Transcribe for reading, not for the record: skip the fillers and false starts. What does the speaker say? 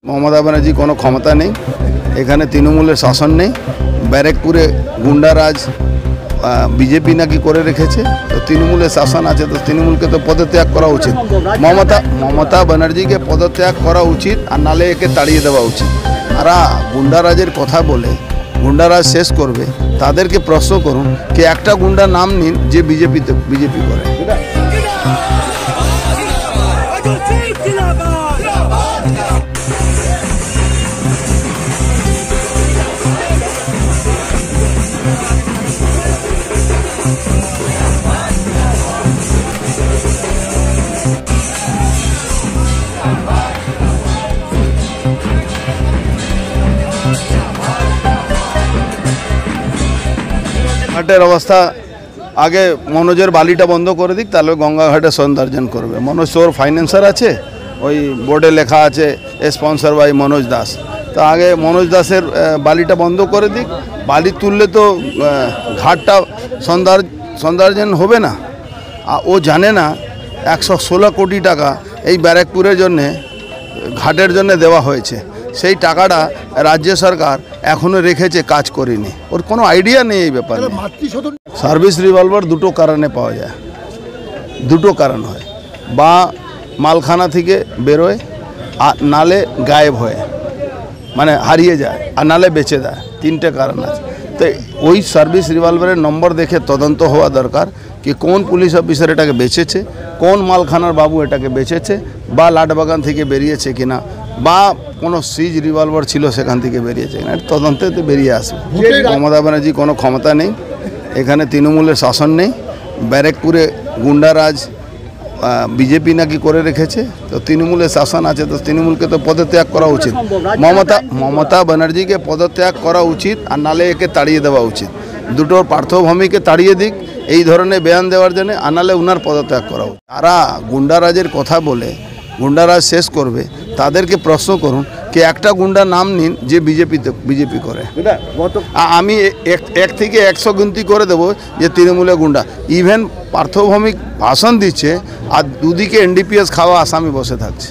মমতা ব্যানার্জি কোনো ক্ষমতা নেই, এখানে তৃণমূলের শাসন নেই, ব্যারেকপুরে গুন্ডারাজ বিজেপি নাকি করে রেখেছে। তো তৃণমূলের শাসন আছে, তো তৃণমূলকে তো পদত্যাগ করা উচিত। মমতা ব্যানার্জিকে পদত্যাগ করা উচিত, আর নালে একে তাড়িয়ে দেওয়া উচিত। আর গুন্ডারাজের কথা বলে গুন্ডারাজ শেষ করবে, তাদেরকে প্রশ্ন করুন কি একটা গুন্ডার নাম নিন যে বিজেপি করে। ঘাটের অবস্থা আগে মনোজের বালিটা বন্ধ করে দিক, তাহলে গঙ্গাঘাটে সৌন্দর্যন করবে। মনোজ তোর ফাইন্যান্সার আছে, ওই বোর্ডে লেখা আছে স্পন্সর বাই মনোজ দাস। তো আগে মনোজ দাসের বালিটা বন্ধ করে দিক, বালি তুললে তো ঘাটটা সৌন্দর্যন হবে না। ও জানে না 116 কোটি টাকা এই ব্যারাকপুরের জন্যে ঘাটের জন্য দেওয়া হয়েছে। সেই টাকাটা রাজ্য সরকার এখনো রেখেছে, কাজ করেনি। ওর কোনো আইডিয়া নেই এই ব্যাপারে। সার্ভিস রিভলভার দুটো কারণে পাওয়া যায়, দুটো কারণ হয়, বা মালখানা থেকে বেরোয়, আর নালে গায়েব হয়, মানে হারিয়ে যায়, আর নালে বেচে দেয়। তিনটে কারণ আছে। তো ওই সার্ভিস রিভলভারের নম্বর দেখে তদন্ত হওয়া দরকার কি কোন পুলিশ অফিসার এটাকে বেচেছে, কোন মালখানার বাবু এটাকে বেচেছে, বা লাটবাগান থেকে বেরিয়েছে কিনা, বা কোনো সিজ রিভলভার ছিল সেখান থেকে বেরিয়েছে কিনা, তদন্তে তো বেরিয়ে আসবে। মমতা ব্যানার্জি কোনো ক্ষমতা নেই, এখানে তৃণমূলের শাসন নেই, ব্যারেকপুরে গুন্ডারাজ বিজেপি নাকি করে রেখেছে। তো তৃণমূলের শাসন আছে, তো তৃণমূলকে তো পদত্যাগ করা উচিত। মমতা ব্যানার্জিকে পদত্যাগ করা উচিত, আর নালে একে তাড়িয়ে দেওয়া উচিত। দুটোর পার্থভূমিকে তাড়িয়ে দিক এই ধরনের বয়ান দেওয়ার জন্য, আর নালে উনার পদত্যাগ করা উচিত। তারা গুন্ডারাজের কথা বলে গুন্ডারাজ শেষ করবে, তাদেরকে প্রশ্ন করুন কি একটা গুন্ডার নাম নিন যে বিজেপি করে। আমি 1 থেকে 100 গিনতি করে দেবো যে তৃণমূলের গুন্ডা। ইভেন পার্থভৌমিক ভাষণ দিচ্ছে, আর দুদিকে NDPS খাওয়া আসামি বসে থাকছে।